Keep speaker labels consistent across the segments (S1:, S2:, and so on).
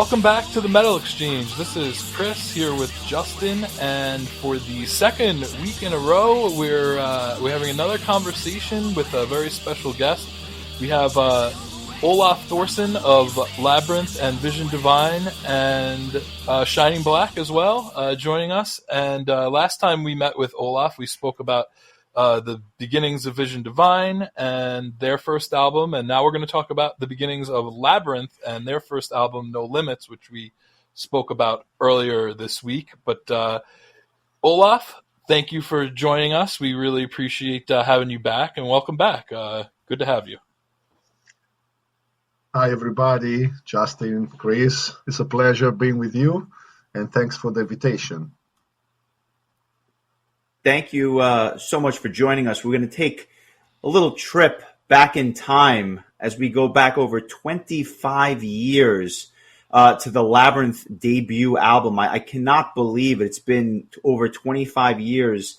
S1: Welcome back to the Metal Exchange. This is Chris here with Justin, and for the second week in a row, we're having another conversation with a very special guest. We have Olaf Thorsen of Labyrinth and Vision Divine, and Shining Black as well, joining us. And last time we met with Olaf, we spoke about the beginnings of Vision Divine and their first album, and now we're going to talk about the beginnings of Labyrinth and their first album, No Limits, which we spoke about earlier this week. But Olaf, thank you for joining us. We really appreciate having you back, and welcome back. Good to have you.
S2: Hi, everybody. Justin, Chris, it's a pleasure being with you, and thanks for the invitation.
S3: Thank you so much for joining us. We're going to take a little trip back in time as we go back over 25 years to the Labyrinth debut album. I cannot believe it's been over 25 years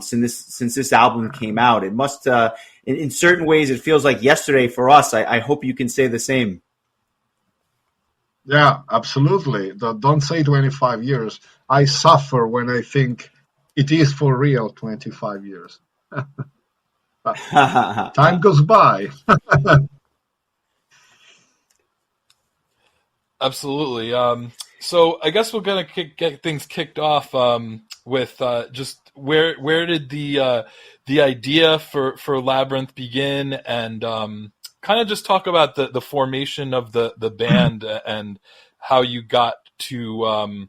S3: since this album came out. It must, in certain ways, it feels like yesterday for us. I hope you can say the same.
S2: Yeah, absolutely. Don't say 25 years. I suffer when I think it is for real 25 years. Time goes by.
S1: Absolutely. So I guess we're going to get things kicked off with just where did the idea for Labyrinth begin, and kind of just talk about the formation of the band and how you got to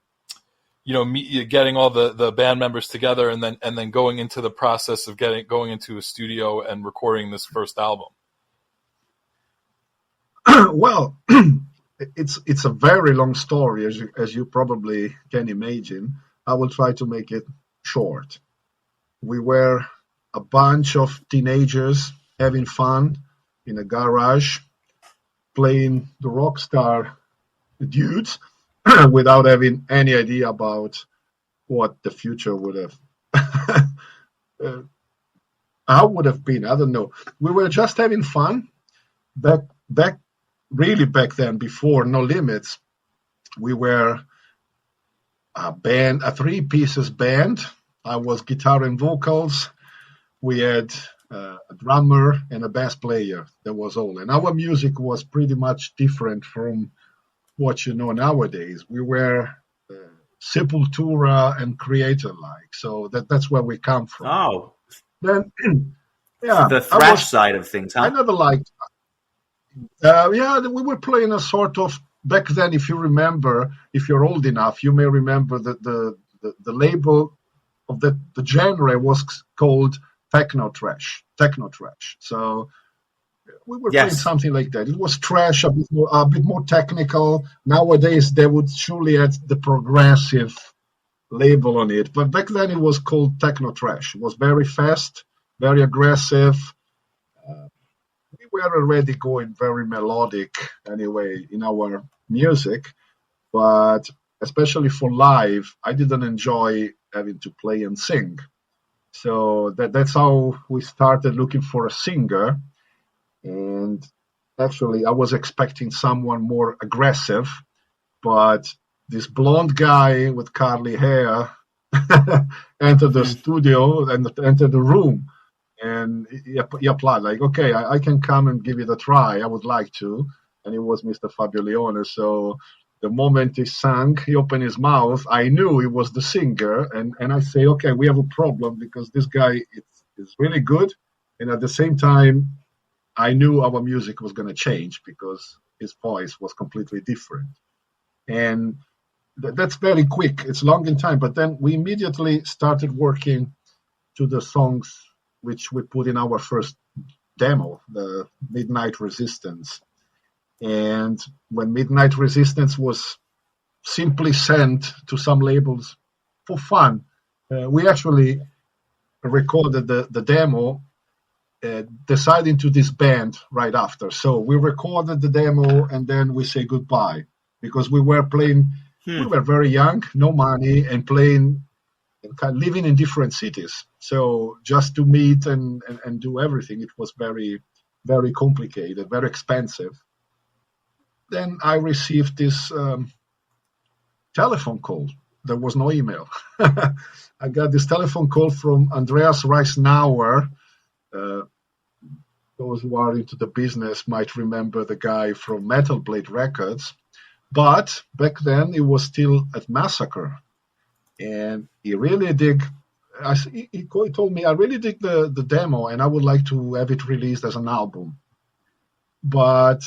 S1: getting all the band members together, and then going into the process of going into a studio and recording this first album.
S2: Well, it's a very long story, as you probably can imagine. I will try to make it short. We were a bunch of teenagers having fun in a garage, playing the rock star dudes, without having any idea about what the future would have how would have been. I don't know. We were just having fun. Back then, before No Limits, we were a three pieces band. I was guitar and vocals. We had a drummer and a bass player. That was all. And our music was pretty much different from what you know nowadays. We were Sepultura and Creator-like, so that's where we come from.
S3: Oh,
S2: then yeah,
S3: the thrash side of things, huh?
S2: I never liked. We were playing a sort of back then. If you remember, if you're old enough, you may remember that the label of the genre was called techno trash. So we were playing something like that. It was trash, a bit more technical. Nowadays, they would surely add the progressive label on it. But back then, it was called techno trash. It was very fast, very aggressive. We were already going very melodic anyway in our music. But especially for live, I didn't enjoy having to play and sing. So that's how we started looking for a singer. And actually, I was expecting someone more aggressive, but this blonde guy with curly hair entered the studio and entered the room, and he applied, like, okay, I can come and give it a try. I would like to. And it was Mr. Fabiolione. So the moment he sang, he opened his mouth, I knew he was the singer. And I say, okay, we have a problem because this guy is really good. And at the same time, I knew our music was going to change because his voice was completely different. And that's very quick. It's long in time. But then we immediately started working to the songs which we put in our first demo, the Midnight Resistance. And when Midnight Resistance was simply sent to some labels for fun, we actually recorded the demo, deciding to disband right after. So we recorded the demo and then we say goodbye because we were playing, we were very young, no money, and playing, living in different cities. So just to meet and do everything, it was very, very complicated, very expensive. then I received this telephone call. There was no email. I got this telephone call from Andreas Reisnauer. Those who are into the business might remember the guy from Metal Blade Records. But back then, he was still at Massacre. And he really he told me, I really dig the demo, and I would like to have it released as an album. But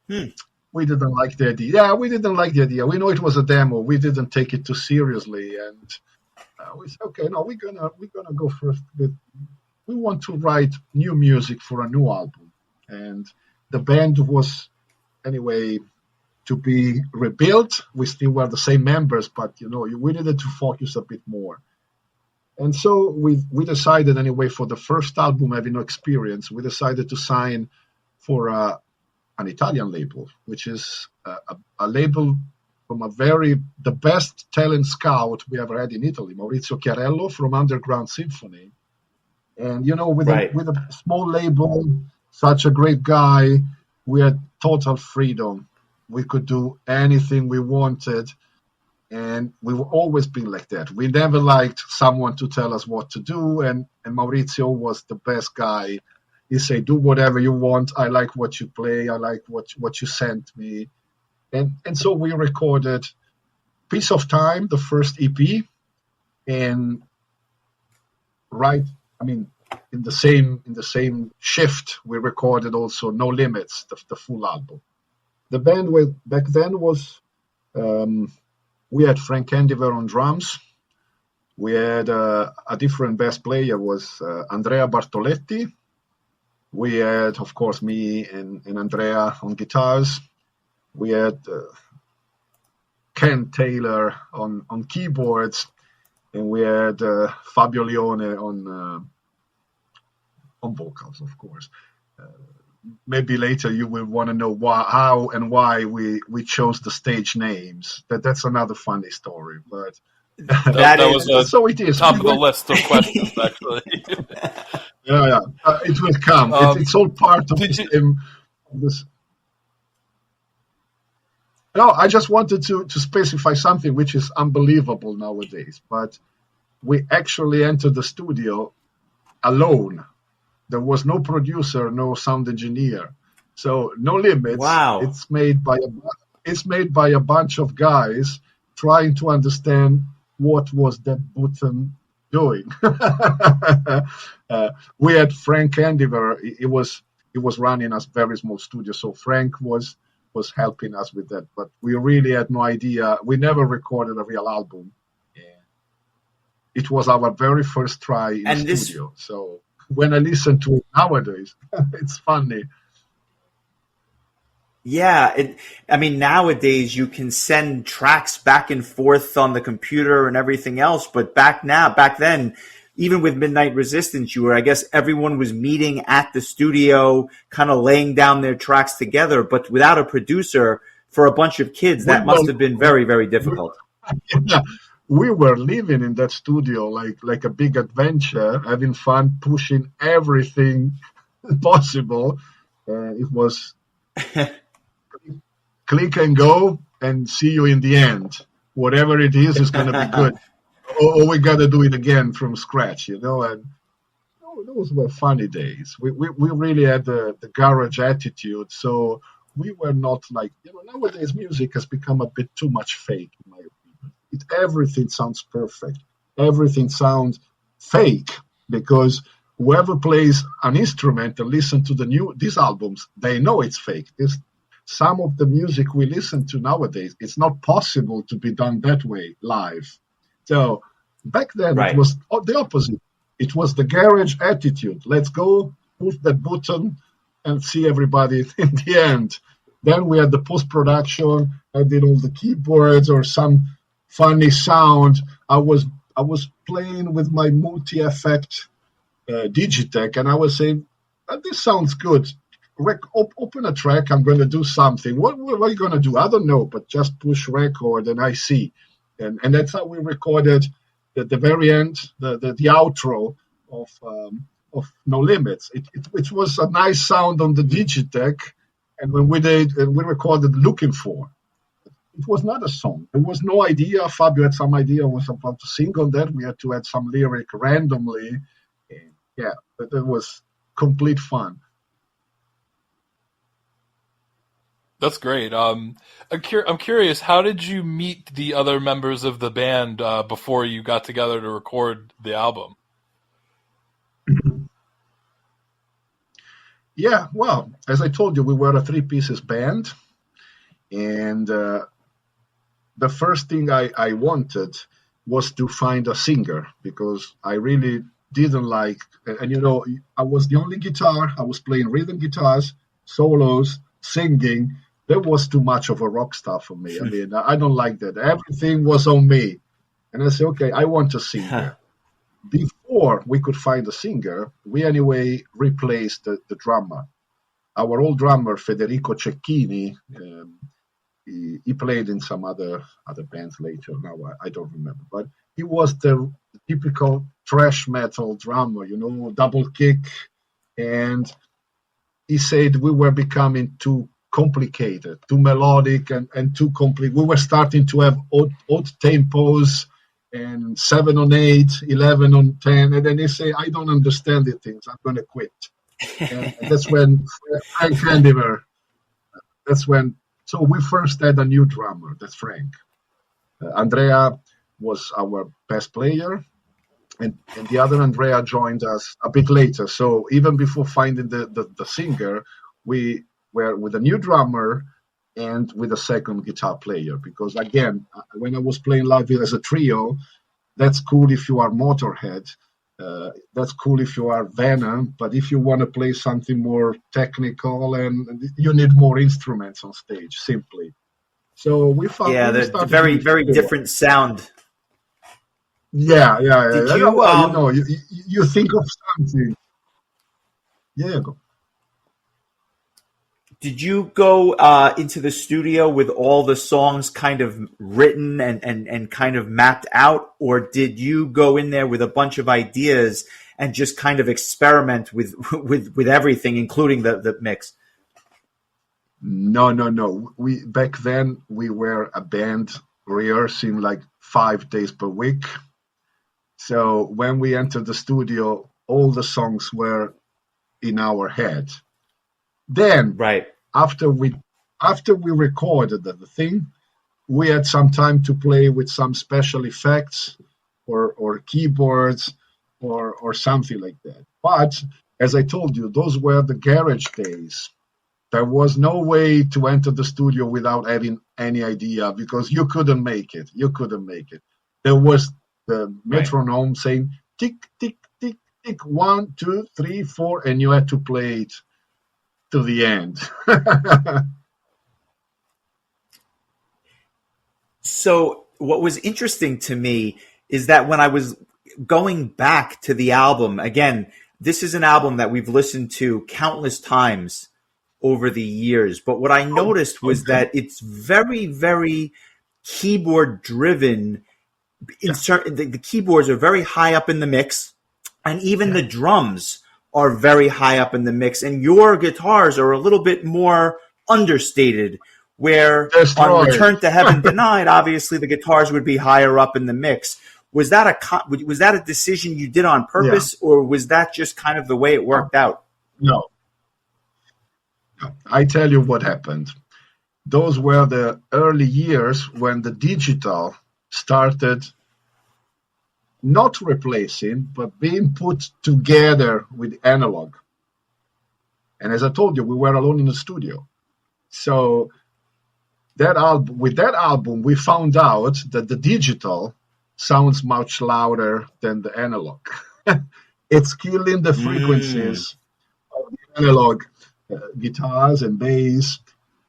S2: we didn't like the idea. Yeah, we didn't like the idea. We know it was a demo. We didn't take it too seriously. And we said, okay, no, we're gonna go first with, we want to write new music for a new album. And the band was, anyway, to be rebuilt. We still were the same members, but, we needed to focus a bit more. And so we decided, anyway, for the first album, having no experience, we decided to sign for an Italian label, which is a label from the best talent scout we ever had in Italy, Maurizio Chiarello from Underground Symphony. And, with a small label, such a great guy, we had total freedom. We could do anything we wanted. And we've always been like that. We never liked someone to tell us what to do. And Maurizio was the best guy. He said, do whatever you want. I like what you play. I like what you sent me. And so we recorded Piece of Time, the first EP. And in the same shift, we recorded also No Limits, the full album. The band back then was, we had Frank Andiver on drums. We had a different bass player, was Andrea Bartoletti. We had, of course, me and Andrea on guitars. We had Ken Taylor on keyboards, and we had Fabio Leone on vocals, of course. Maybe later you will want to know how and why we chose the stage names. That's another funny story, but
S1: that was
S2: so it is
S1: top of the list of questions, actually.
S2: Yeah, it will come. It's all part of this. No, I just wanted to specify something which is unbelievable nowadays. But we actually entered the studio alone. There was no producer, no sound engineer. So No Limits.
S3: Wow.
S2: It's made by a bunch of guys trying to understand what was that button doing. We had Frank Andiver. He was running a very small studio, so Frank was helping us with that. But we really had no idea. We never recorded a real album. It was our very first try in the studio. So when I listen to it nowadays, it's funny.
S3: Yeah, nowadays you can send tracks back and forth on the computer and everything else, but back then, even with Midnight Resistance, I guess everyone was meeting at the studio, kind of laying down their tracks together, but without a producer for a bunch of kids, that must have been very, very difficult.
S2: Yeah. We were living in that studio like a big adventure, having fun, pushing everything possible. It was click and go and see you in the end. Whatever it is going to be good. Or we got to do it again from scratch, And those were funny days. We really had the garage attitude. So we were not like, nowadays music has become a bit too much fake, in my opinion. Everything sounds perfect. Everything sounds fake because whoever plays an instrument and listen to these albums, they know it's fake. Some of the music we listen to nowadays, it's not possible to be done that way live. So back then It was the opposite. It was the garage attitude. Let's go, push that button, and see everybody in the end. Then we had the post-production. I did all the keyboards or some funny sound. I was playing with my multi-effect Digitech, and I was saying, this sounds good. Open a track, I'm going to do something. What are you going to do? I don't know, but just push record and I see. And that's how we recorded at the very end, the outro of No Limits. It was a nice sound on the Digitech, And when we recorded "Looking For," it was not a song. There was no idea. Fabio had some idea, was about to sing on that. We had to add some lyric randomly. And yeah, but it was complete fun.
S1: That's great. I'm curious, how did you meet the other members of the band before you got together to record the album?
S2: Yeah, well, as I told you, we were a three pieces band, and the first thing I wanted was to find a singer because I really didn't like, and I was the only guitar. I was playing rhythm guitars, solos, singing. That was too much of a rock star for me. I mean, I don't like that. Everything was on me. And I said, okay, I want a singer. Before we could find a singer, we anyway replaced the drummer. Our old drummer, Federico Cecchini, he played in some other bands later. Now I don't remember. But he was the typical thrash metal drummer, double kick. And he said we were becoming too complicated, too melodic, and too complete. We were starting to have odd tempos and 7 on 8, 11 on 10. And then they say, I don't understand the things. I'm going to quit. And that's when Frank Handiver, so we first had a new drummer, that's Frank. Andrea was our best player. And the other Andrea joined us a bit later. So even before finding the singer, we were with a new drummer and with a second guitar player. Because again, when I was playing live as a trio, that's cool if you are Motorhead. That's cool if you are Venom. But if you want to play something more technical, and you need more instruments on stage, simply. So we found
S3: the very, very different sound.
S2: Yeah.
S3: Did you,
S2: well, you think of something. Yeah, go.
S3: Did you go into the studio with all the songs kind of written and kind of mapped out, or did you go in there with a bunch of ideas and just kind of experiment with everything, including the mix?
S2: No. Back then we were a band rehearsing like 5 days per week. So when we entered the studio, all the songs were in our head. Then,
S3: right
S2: after we recorded the thing, we had some time to play with some special effects or keyboards or something like that. But as I told you, those were the garage days. There was no way to enter the studio without having any idea because you couldn't make it. There was the metronome saying tick, tick, tick, tick, 1, 2, 3, 4, and you had to play it to the end.
S3: So what was interesting to me is that when I was going back to the album, again, this is an album that we've listened to countless times over the years. But what I noticed was that it's very, very keyboard driven. The keyboards are very high up in the mix, and even the drums are very high up in the mix, and your guitars are a little bit more understated, where on Return to Heaven Denied, obviously the guitars would be higher up in the mix. Was that a decision you did on purpose, or was that just kind of the way it worked out?
S2: No. I tell you what happened. Those were the early years when the digital started not replacing, but being put together with analog. And as I told you, we were alone in the studio. So with that album, we found out that the digital sounds much louder than the analog. It's killing the frequencies of the analog guitars and bass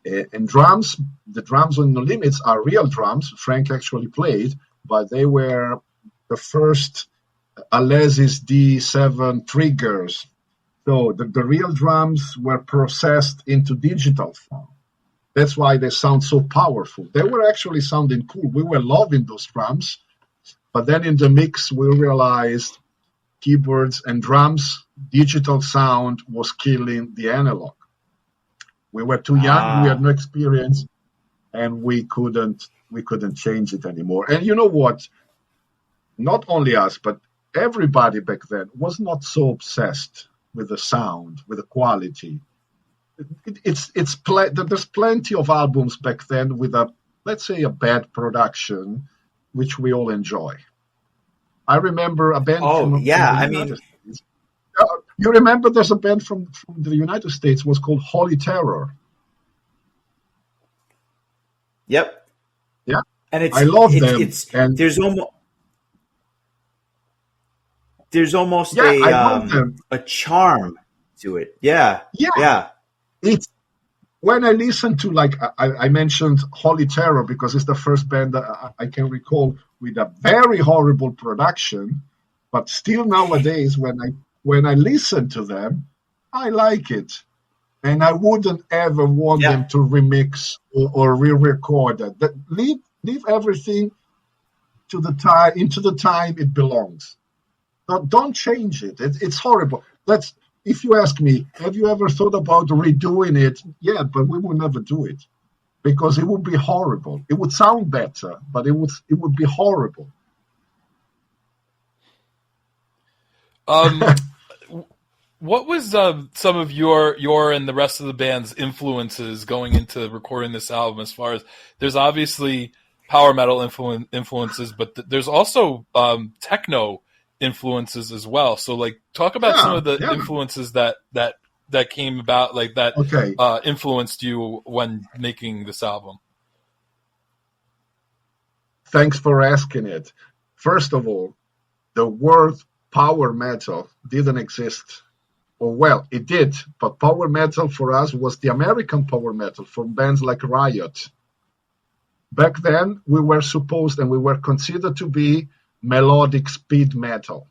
S2: and drums. The drums on No Limits are real drums. Frank actually played, but they were the first Alesis D7 triggers. So the real drums were processed into digital form. That's why they sound so powerful. They were actually sounding cool. We were loving those drums. But then in the mix, we realized keyboards and drums, digital sound was killing the analog. We were too young. We had no experience, and we couldn't change it anymore. And you know what? Not only us, but everybody back then was not so obsessed with the sound, with the quality. There's plenty of albums back then with let's say a bad production, which we all enjoy. I remember a band from the United States. You remember there's a band from the United States was called Holy Terror.
S3: Yep.
S2: Yeah.
S3: And
S2: I love them.
S3: There's almost a charm to it. Yeah.
S2: Yeah. It's when I listen to, like I mentioned Holy Terror because it's the first band that I can recall with a very horrible production, but still nowadays when I listen to them, I like it. And I wouldn't ever want them to remix or re-record it. Leave everything into the time it belongs. Don't change it. It's horrible. If you ask me, have you ever thought about redoing it? Yeah, but we will never do it because it would be horrible. It would sound better, but it would be horrible.
S1: What was some of your and the rest of the band's influences going into recording this album? As far as there's obviously power metal influences, but there's also techno influences as well. So, like, talk about some of the influences that came about, like that influenced you when making this album.
S2: Thanks for asking it. First of all, the word power metal didn't exist. Or, well, it did, but power metal for us was the American power metal from bands like Riot. Back then, we were supposed and we were considered to be melodic speed metal.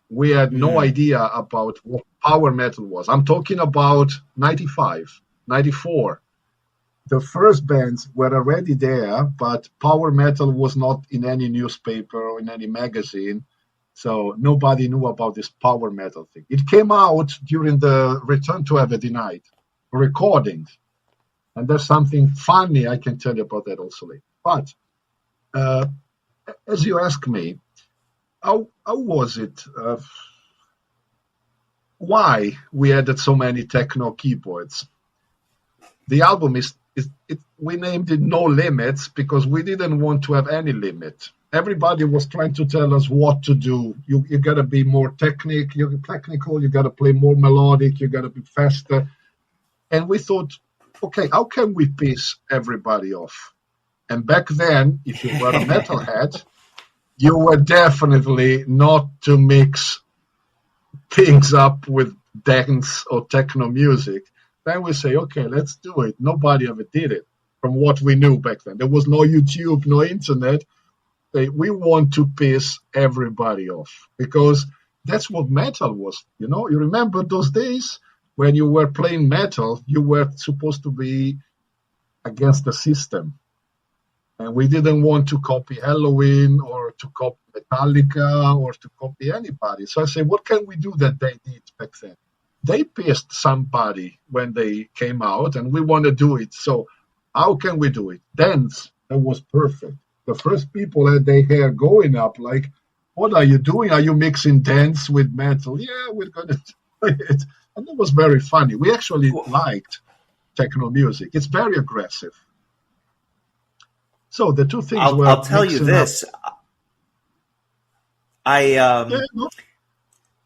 S2: We had no idea about what power metal was. I'm talking about 95, 94. The first bands were already there, but power metal was not in any newspaper or in any magazine. So nobody knew about this power metal thing. It came out during the Return to Heaven Denied recordings. And there's something funny I can tell you about that also later. But as you ask me, how was it? Why we added so many techno keyboards? The album we named it No Limits because we didn't want to have any limit. Everybody was trying to tell us what to do. You got to be more technical, you got to play more melodic, you got to be faster. And we thought, okay, how can we piss everybody off? And back then, if you were a metalhead, you were definitely not to mix things up with dance or techno music. Then we say, okay, let's do it. Nobody ever did it from what we knew back then. There was no YouTube, no internet. We want to piss everybody off because that's what metal was. You know, you remember those days when you were playing metal, you were supposed to be against the system. And we didn't want to copy Halloween or to copy Metallica or to copy anybody. So I said, what can we do that they did back then? They pissed somebody when they came out and we want to do it. So how can we do it? Dance, that was perfect. The first people had their hair going up like, what are you doing? Are you mixing dance with metal? Yeah, we're going to do it. And it was very funny. We actually liked techno music. It's very aggressive. So the two things were...
S3: I'll tell you this. I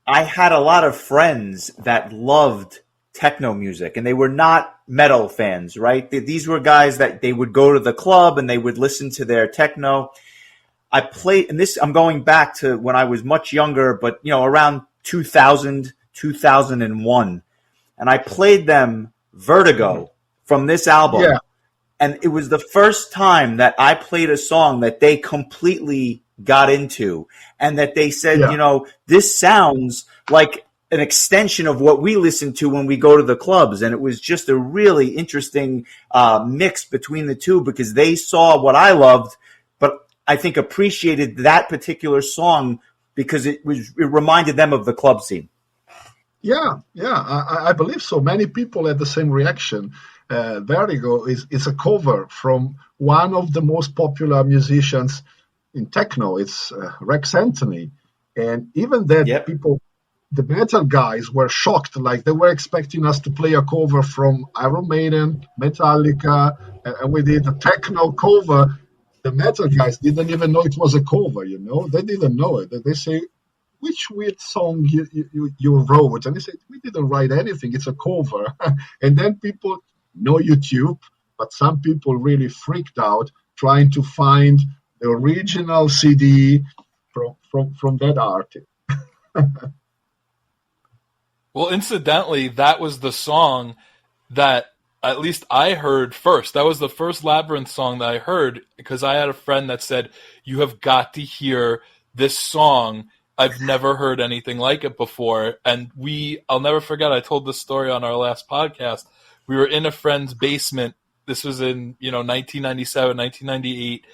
S3: had a lot of friends that loved techno music, and they were not metal fans, right? These were guys that they would go to the club and they would listen to their techno. I played, and this, I'm going back to when I was much younger, but around 2000, 2001, and I played them Vertigo from this album.
S2: Yeah.
S3: And it was the first time that I played a song that they completely got into and that they said, this sounds like an extension of what we listen to when we go to the clubs. And it was just a really interesting mix between the two because they saw what I loved, but I think appreciated that particular song because it reminded them of the club scene.
S2: Yeah, yeah, I believe so. Many people had the same reaction. Vertigo is a cover from one of the most popular musicians in techno. It's Rex Anthony, and even that
S3: Yep.
S2: people, the metal guys, were shocked. Like they were expecting us to play a cover from Iron Maiden, Metallica, and we did a techno cover. The metal guys didn't even know it was a cover. They didn't know it. They say, which weird song you wrote? And he said, we didn't write anything. It's a cover. And then people know YouTube, but some people really freaked out trying to find the original CD from that artist.
S1: Well, incidentally, that was the song that at least I heard first. That was the first Labyrinth song that I heard because I had a friend that said, "You have got to hear this song. I've never heard anything like it before." And I'll never forget, I told this story on our last podcast. We were in a friend's basement. This was in, 1997, 1998.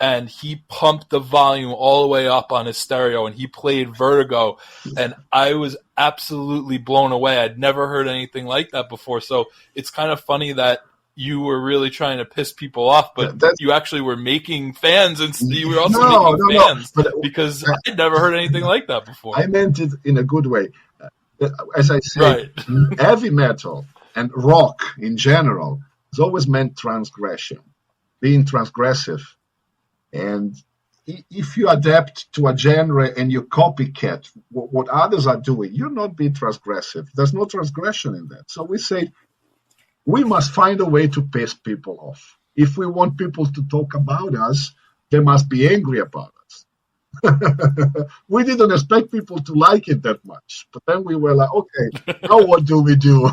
S1: And he pumped the volume all the way up on his stereo and he played Vertigo. And I was absolutely blown away. I'd never heard anything like that before. So it's kind of funny that you were really trying to piss people off, but you actually were making fans, and you were also making fans because I'd never heard anything like that before.
S2: I meant it in a good way. As I said, right. Heavy metal and rock in general has always meant transgression, being transgressive. And if you adapt to a genre and you copycat what others are doing, you're not being transgressive. There's no transgression in that. So we say we must find a way to piss people off. If we want people to talk about us, they must be angry about us. We didn't expect people to like it that much. But then we were like, okay, now what do we do?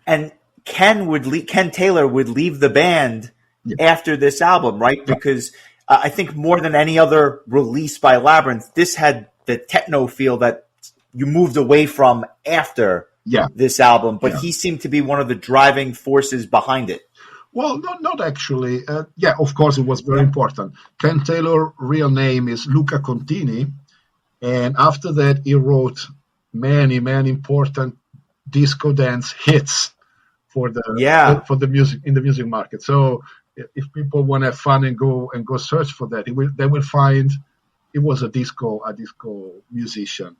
S3: And Ken Taylor would leave the band after this album, right? Because I think more than any other release by Labyrinth, this had the techno feel that you moved away from after this album, but he seemed to be one of the driving forces behind it.
S2: Well, not actually. Of course, it was very important. Ken Taylor's real name is Luca Contini, and after that, he wrote many important disco dance hits for the music in the music market. So if people want to have fun and go search for that, they will find it was a disco musician,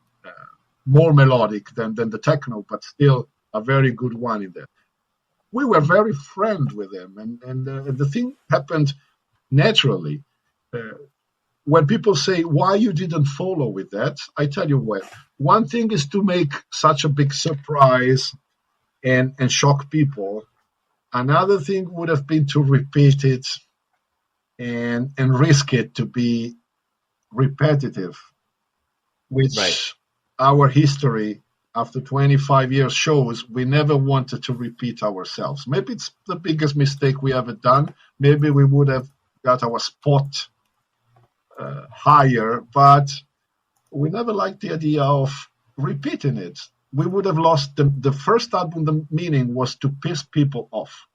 S2: more melodic than the techno, but still a very good one in there. We were very friends with him, and the thing happened naturally. When people say why you didn't follow with that, I tell you what. One thing is to make such a big surprise and shock people. Another thing would have been to repeat it and risk it to be repetitive, which our history after 25 years shows we never wanted to repeat ourselves. Maybe it's the biggest mistake we ever done. Maybe we would have got our spot higher, but we never liked the idea of repeating it. We would have lost the first album. The meaning was to piss people off.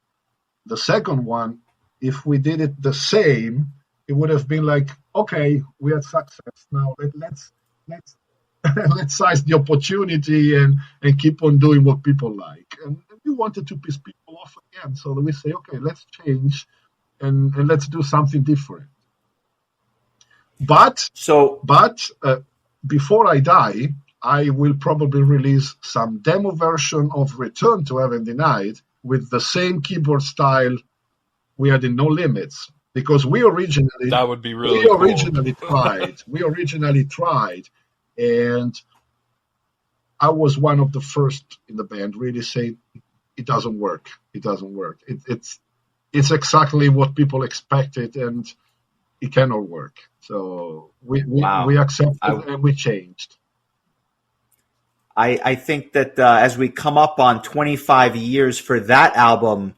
S2: The second one, if we did it the same, it would have been like, okay, we had success. Now let's size the opportunity and keep on doing what people like. And we wanted to piss people off again, so we say, okay, let's change and let's do something different. But before I die, I will probably release some demo version of Return to Heaven Denied with the same keyboard style we had in No Limits, because we originally tried, and I was one of the first in the band really saying it doesn't work. It's exactly what people expected, and it cannot work. So we accepted and we changed.
S3: I think that as we come up on 25 years for that album,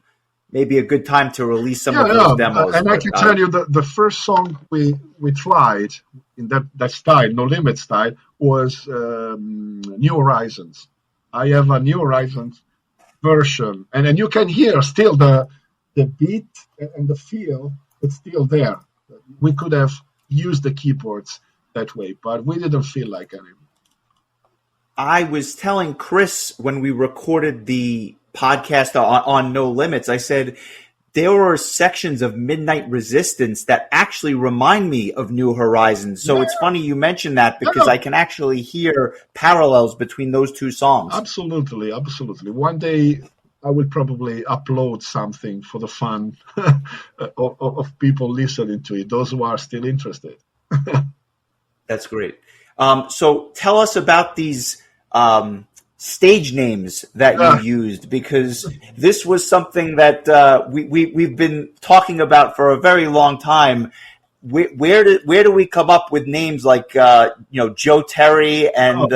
S3: maybe a good time to release some of those demos.
S2: And I can tell you the first song we tried in that style, No Limit style, was New Horizons. I have a New Horizons version, and you can hear still the beat and the feel. It's still there. We could have used the keyboards that way, but we didn't feel like anymore.
S3: I was telling Chris when we recorded the podcast on No Limits, I said there were sections of Midnight Resistance that actually remind me of New Horizons. So it's funny you mentioned that because I can actually hear parallels between those two songs.
S2: Absolutely, absolutely. One day I will probably upload something for the fun of people listening to it, those who are still interested.
S3: That's great. So tell us about these stage names that you used, because this was something that we've been talking about for a very long time. Where do we come up with names like Joe Terry and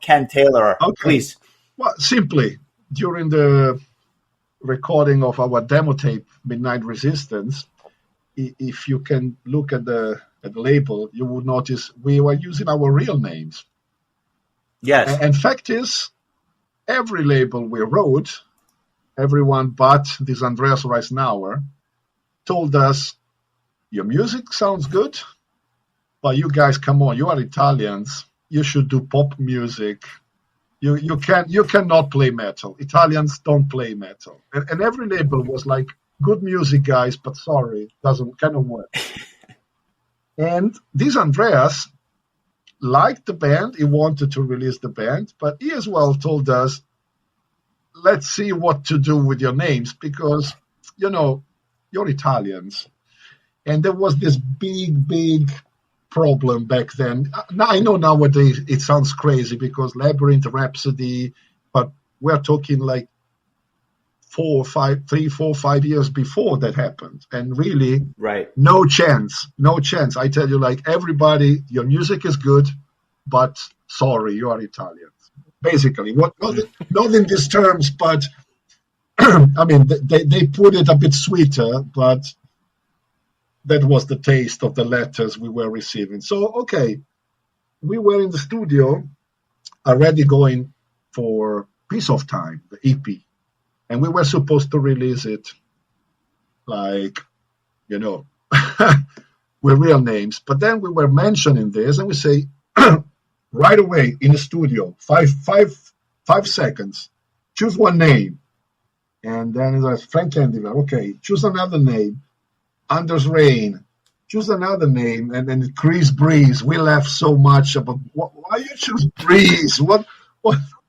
S3: Ken Taylor?
S2: Okay.
S3: Please.
S2: Well, simply during the recording of our demo tape, Midnight Resistance, if you can look at the label, you will notice we were using our real names.
S3: Yes.
S2: And fact is, every label we wrote, everyone but this Andreas Reisnauer, told us, your music sounds good, but you guys, come on, you are Italians. You should do pop music. You cannot play metal. Italians don't play metal. And every label was like, good music, guys, but sorry, cannot work. And this Andreas liked the band. He wanted to release the band, but he as well told us, let's see what to do with your names because, you're Italians. And there was this big problem back then. Now, I know nowadays it sounds crazy because Labyrinth, Rhapsody, but we're talking like 4, 5 years before that happened. And really,
S3: right.
S2: No chance. I tell you, like, everybody, your music is good, but sorry, you are Italians. Basically, not in these terms, but I mean, they put it a bit sweeter, but that was the taste of the letters we were receiving. So, okay, we were in the studio already going for Piece of Time, the EP. And we were supposed to release it like, with real names. But then we were mentioning this and we say, right away in the studio, five seconds, choose one name. And then it was Frank Candiver. Okay, choose another name. Anders Rain. Choose another name. And then Chris Breeze. We laughed so much about, why you choose Breeze? What?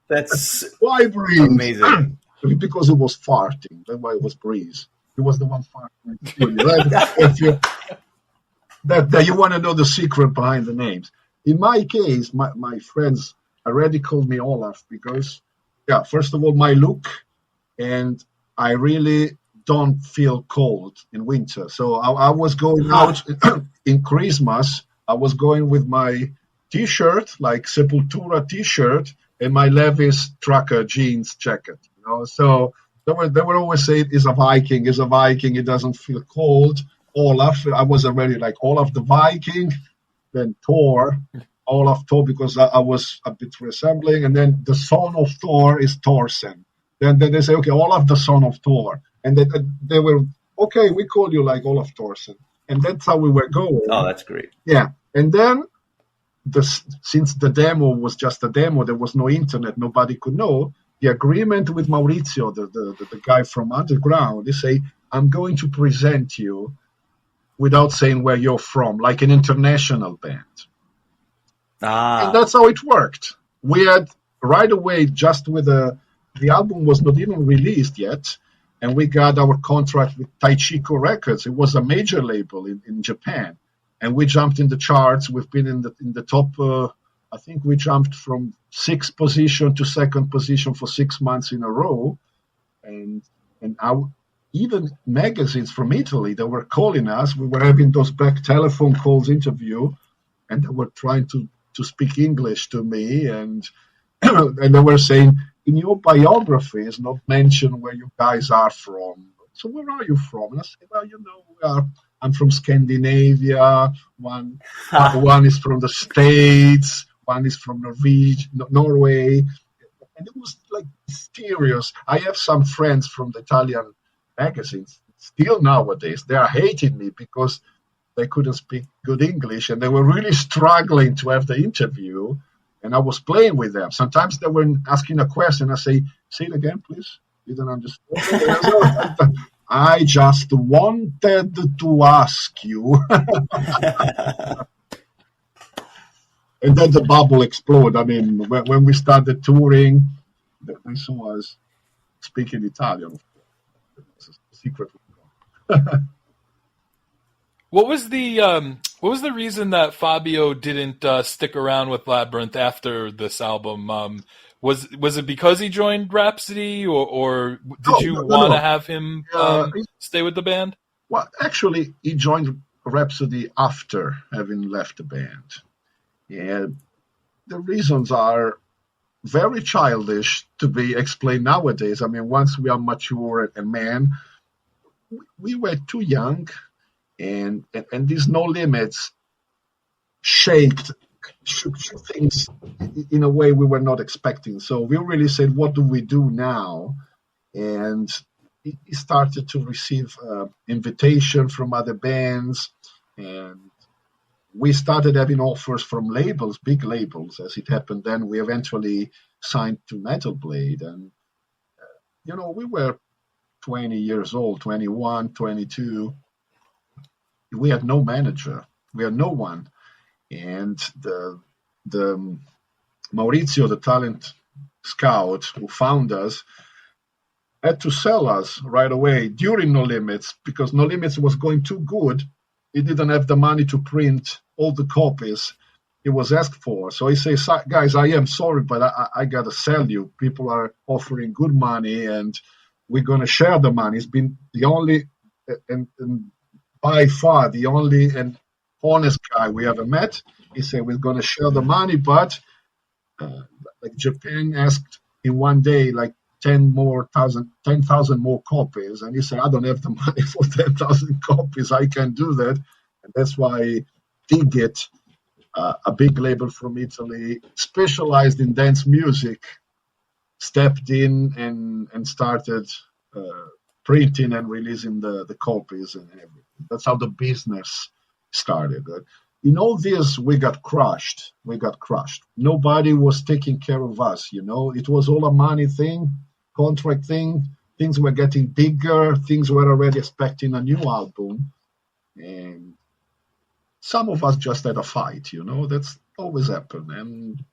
S3: That's
S2: why Breeze?
S3: Amazing.
S2: Because it was farting. That's why it was Breeze. He was the one farting. Right? that you want to know the secret behind the names. In my case, my friends already called me Olaf because, first of all, my look, and I really don't feel cold in winter. So I was going out in Christmas. I was going with my T-shirt, like Sepultura T-shirt, and my Levi's trucker jeans jacket. So they were always saying, "Is a Viking, he doesn't feel cold." Olaf, I was already like Olaf the Viking, then Thor, Olaf Thor, because I was a bit resembling, and then the son of Thor is Thorsen. Then they say, okay, Olaf the son of Thor, and they were, okay, we call you like Olaf Thorsen, and that's how we were going.
S3: Oh, that's great.
S2: Yeah, and then since the demo was just a demo, there was no internet, nobody could know. The agreement with Maurizio, the guy from Underground, they say, I'm going to present you without saying where you're from, like an international band. And that's how it worked. We had right away, just with the album was not even released yet, and we got our contract with Taichiko Records. It was a major label in Japan, and we jumped in the charts. We've been in the top. I think we jumped from 6th position to 2nd position for 6 months in a row, and even magazines from Italy, they were calling us. We were having those back telephone calls interview, and they were trying to speak English to me, and and they were saying, in your biography is not mentioned where you guys are from. So where are you from? And I said, well, I'm from Scandinavia. One is from the States. One is from Norway. And it was like mysterious. I have some friends from the Italian magazines. Still nowadays, they are hating me because they couldn't speak good English and they were really struggling to have the interview. and I was playing with them. Sometimes they were asking a question. I say it again, please. Didn't understand. I just wanted to ask you. And then the bubble exploded. I mean, when we started touring, they saw us speaking Italian. It's a secret.
S1: What was the reason that Fabio didn't stick around with Labyrinth after this album? Was it because he joined Rhapsody, or did you want to have him stay with the band?
S2: Well, actually, he joined Rhapsody after having left the band. And the reasons are very childish to be explained nowadays. I mean, once we are mature and men, we were too young, and these No Limits shook things in a way we were not expecting. So we really said, what do we do now? And he started to receive invitation from other bands, and we started having offers from labels, big labels. As it happened then, we eventually signed to Metal Blade. And, we were 20 years old, 21, 22. We had no manager. We had no one. And the Maurizio, the talent scout who found us, had to sell us right away during No Limits, because No Limits was going too good. He didn't have the money to print all the copies it was asked for. So he says, guys, I am sorry, but I got to sell you. People are offering good money, and we're going to share the money. It's been the only, and by far, the only and honest guy we ever met. He said, we're going to share the money, but like Japan asked in one day, like 10,000 more copies. And he said, I don't have the money for 10,000 copies. I can't do that. And that's why Digit, a big label from Italy, specialized in dance music, stepped in and started printing and releasing the copies and everything. That's how the business started. In all this, we got crushed. Nobody was taking care of us, It was all a money thing, contract thing. Things were getting bigger. Things were already expecting a new album. And some of us just had a fight, That's always happened. And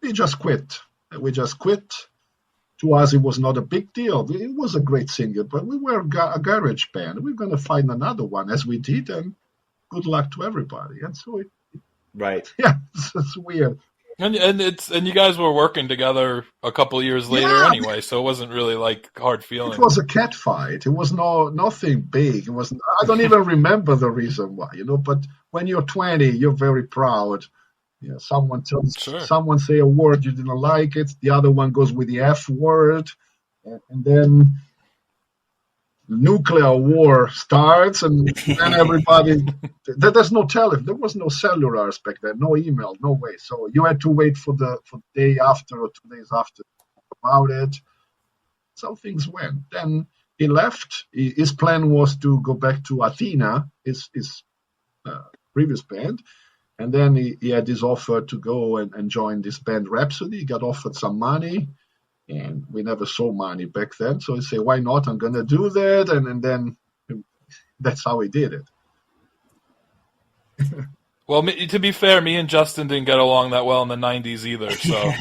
S2: we just quit. To us, it was not a big deal. It was a great singer, but we were a garage band. We're going to find another one, as we did, and good luck to everybody. And so
S3: right.
S2: Yeah, it's weird.
S1: And you guys were working together a couple of years later anyway, so it wasn't really like hard feeling.
S2: It was a cat fight. It was nothing big. It was. I don't even remember the reason why, But when you're 20, you're very proud. Someone someone say a word you didn't like it. The other one goes with the F word, and then nuclear war starts, and then everybody. There's no telephone. There was no cellular back then. No email. No way. So you had to wait for the day after or 2 days after about it. So things went. Then he left. His plan was to go back to Athena, his previous band. And then he had this offer to go and join this band Rhapsody. He got offered some money, and we never saw money back then. So he said, why not? I'm going to do that. And then that's how he did it.
S1: Well, to be fair, me and Justin didn't get along that well in the 90s either. So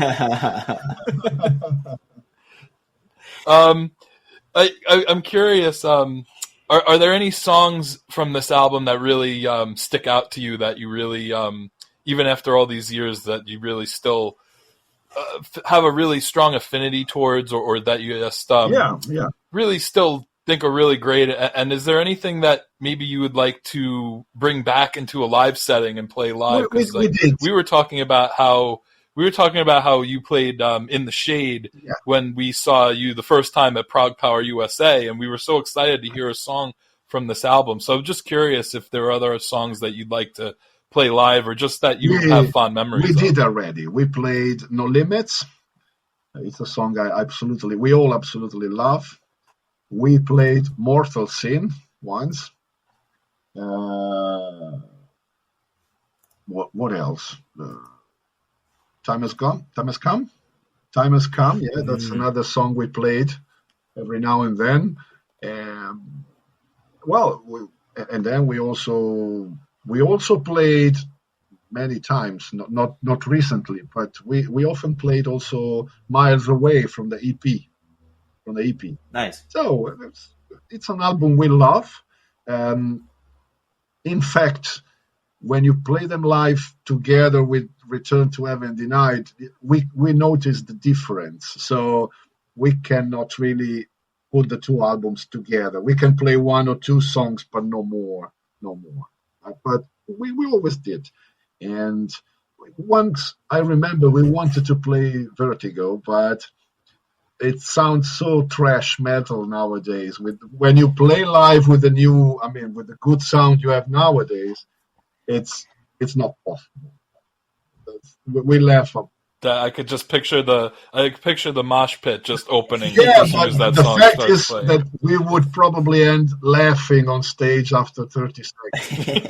S1: I'm curious, are there any songs from this album that really stick out to you, that you really, even after all these years, that you really still have a really strong affinity towards, or that you just really still think are really great? And is there anything that maybe you would like to bring back into a live setting and play live? Because we were talking about how you played In the Shade when we saw you the first time at Prague Power USA, and we were so excited to hear a song from this album. So I'm just curious if there are other songs that you'd like to play live, or just that you have fond memories of.
S2: We did already. We played No Limits. It's a song we all absolutely love. We played Mortal Sin once. What else? Time Has Gone. Time Has Come. Time Has Come. Yeah, that's another song we played every now and then. And then we also played many times, not recently, but we often played also Miles Away from the EP.
S3: Nice.
S2: So it's an album we love. In fact, when you play them live together with Return to Heaven Denied, we notice the difference. So we cannot really put the two albums together. We can play one or two songs, but no more. But we always did. And once I remember we wanted to play Vertigo, but it sounds so trash metal nowadays. When you play live with with the good sound you have nowadays, it's not possible. We laugh up.
S1: I could just picture the mosh pit just opening.
S2: Yeah,
S1: as soon
S2: but
S1: as that
S2: the
S1: song
S2: fact
S1: starts
S2: is
S1: playing.
S2: that we would probably end laughing on stage after 30 seconds.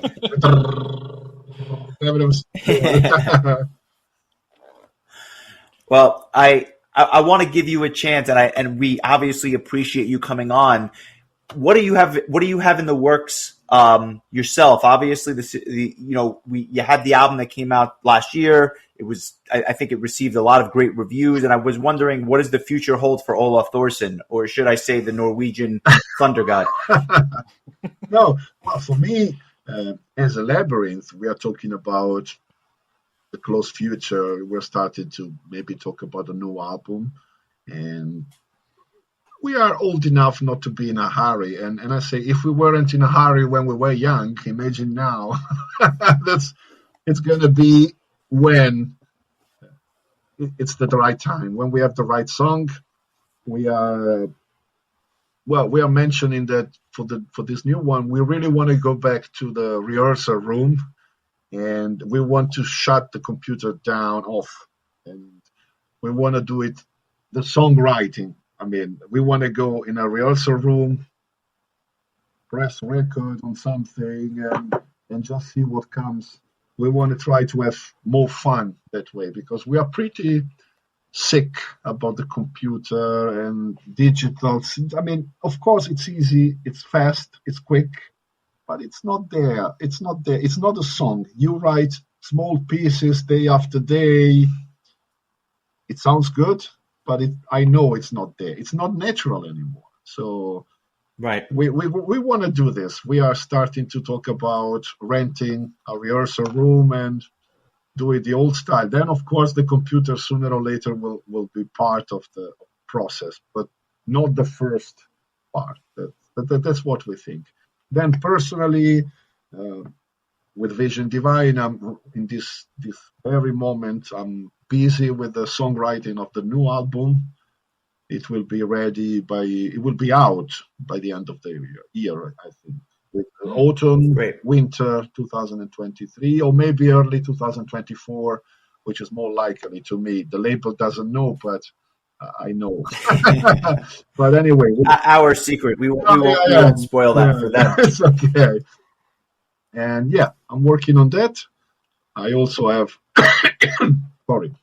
S3: Well, I want to give you a chance, and we obviously appreciate you coming on. What do you have in the works yourself? Obviously, you had the album that came out last year. It was, I think, it received a lot of great reviews, and I was wondering, what does the future hold for Olaf Thorsen, or should I say, the Norwegian thunder god?
S2: No, well, for me, as a Labyrinth, we are talking about the close future. We're starting to maybe talk about a new album, and we are old enough not to be in a hurry. And I say, if we weren't in a hurry when we were young, imagine now. It's going to be when it's the right time, when we have the right song. We are mentioning that for this new one, we really want to go back to the rehearsal room, and we want to shut the computer down off, and we want to do it, the songwriting. We want to go in a rehearsal room, press record on something, and just see what comes. We want to try to have more fun that way, because we are pretty sick about the computer and digital. Of course, it's easy, it's fast, it's quick, but it's not there. It's not there. It's not a song. You write small pieces day after day. It sounds good, but I know it's not there. It's not natural anymore. So
S3: right,
S2: we want to do this. We are starting to talk about renting a rehearsal room and do it the old style. Then, of course, the computer sooner or later will be part of the process, but not the first part. That's what we think. Then, personally, with Vision Divine, I'm in this very moment, I'm busy with the songwriting of the new album. It will be out by the end of the year, I think. With autumn, winter 2023, or maybe early 2024, which is more likely to me. The label doesn't know, but I know. But anyway,
S3: our secret. We won't spoil that for them.
S2: It's okay. And yeah, I'm working on that. I also have. Sorry,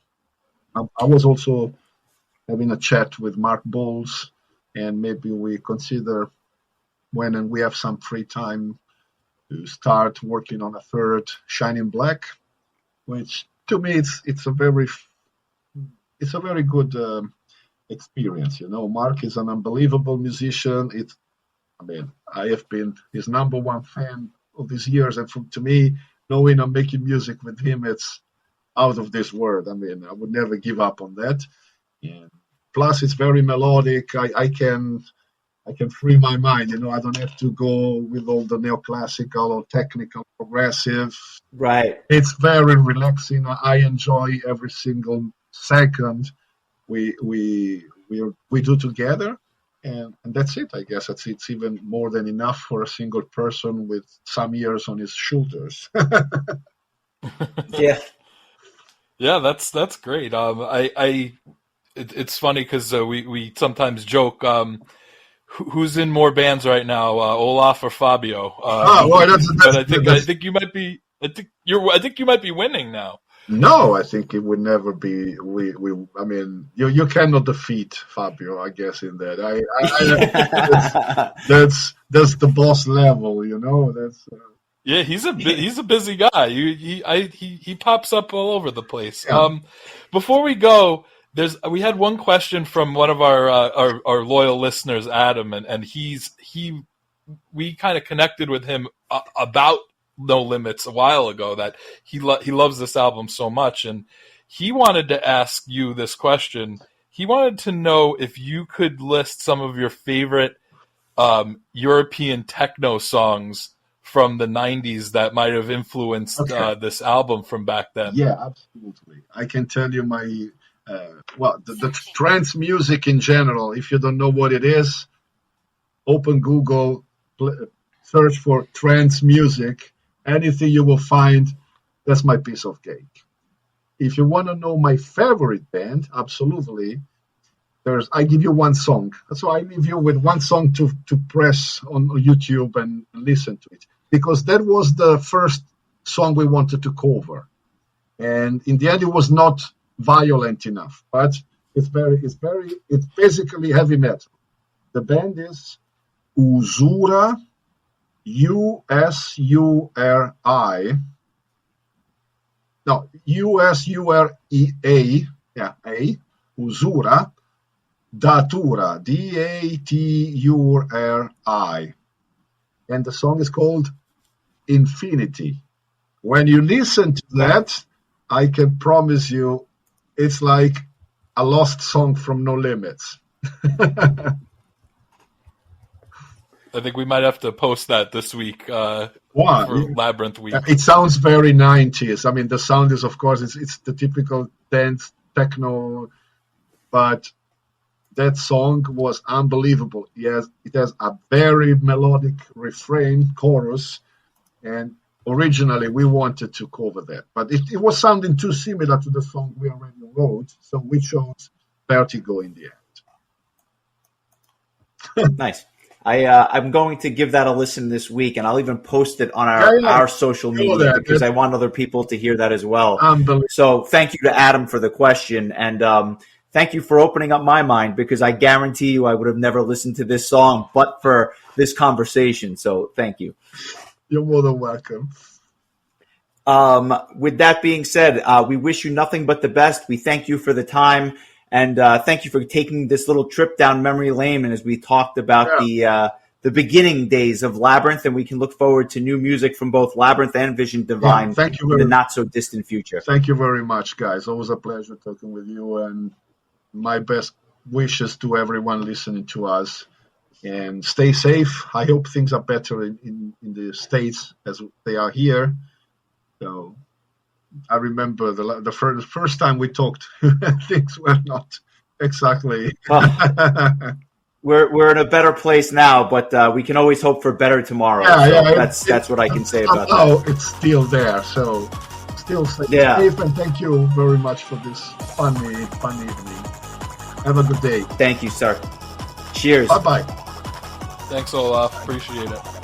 S2: I was also having a chat with Mark Bowles, and maybe we consider, when we have some free time, to start working on a third Shining Black, which to me it's a very good experience. Mark is an unbelievable musician. I have been his number one fan of these years, and to me, knowing I'm making music with him, it's out of this world. I would never give up on that. And plus, it's very melodic. I can free my mind. I don't have to go with all the neoclassical or technical progressive.
S3: Right.
S2: It's very relaxing. I enjoy every single second we do together, and that's it. I guess it's even more than enough for a single person with some years on his shoulders.
S3: Yeah.
S1: Yeah, that's great. It's funny because we sometimes joke. Who's in more bands right now, Olaf or Fabio?
S2: Well,
S1: but I think you might be. I think you might be winning now.
S2: No, I think it would never be. I mean, you cannot defeat Fabio, I guess, in that. That's the boss level, you know. That's
S1: Yeah, he's a busy guy. He pops up all over the place.
S2: Yeah.
S1: Before we go, we had one question from one of our loyal listeners, Adam, and we kind of connected with him about No Limits a while ago, that he loves this album so much, and he wanted to ask you this question. He wanted to know if you could list some of your favorite European techno songs from the 90s that might have influenced this album from back then.
S2: Yeah, absolutely. I can tell you the trance music in general. If you don't know what it is, open Google, search for trance music. Anything you will find, that's my piece of cake. If you want to know my favorite band, absolutely, I give you one song. So I leave you with one song to press on YouTube and listen to it, because that was the first song we wanted to cover. And in the end, it was not violent enough, but it's basically heavy metal. The band is Usura. Usura. No, Usura. Yeah, Usura. Datura. Daturi. And the song is called Infinity. When you listen to that, I can promise you it's like a lost song from No Limits.
S1: I think we might have to post that this week for Labyrinth week.
S2: It sounds very 90s. I mean, the sound is, of course, it's the typical dance techno, but that song was unbelievable. Yes, it has a very melodic refrain, chorus, and originally we wanted to cover that, but it was sounding too similar to the song we already wrote, so we chose Vertigo in the end.
S3: Nice. I'm going to give that a listen this week, and I'll even post it on our social media because I want other people to hear that as well. So thank you to Adam for the question, and thank you for opening up my mind, because I guarantee you I would have never listened to this song but for this conversation. So thank you.
S2: You're more than welcome.
S3: With that being said, we wish you nothing but the best. We thank you for the time. And thank you for taking this little trip down memory lane. And as we talked about the beginning days of Labyrinth, and we can look forward to new music from both Labyrinth and Vision Divine in the not so distant future.
S2: Thank you very much, guys. Always a pleasure talking with you, and my best wishes to everyone listening to us. And stay safe. I hope things are better in the States as they are here. So I remember the first time we talked, things were not exactly.
S3: We're in a better place now, but we can always hope for better tomorrow. That's what I can say about that.
S2: Oh, it's still there, so still safe. And thank you very much for this fun evening. Have a good day.
S3: Thank you, sir. Cheers.
S2: Bye-bye.
S1: Thanks, Olaf. Appreciate it.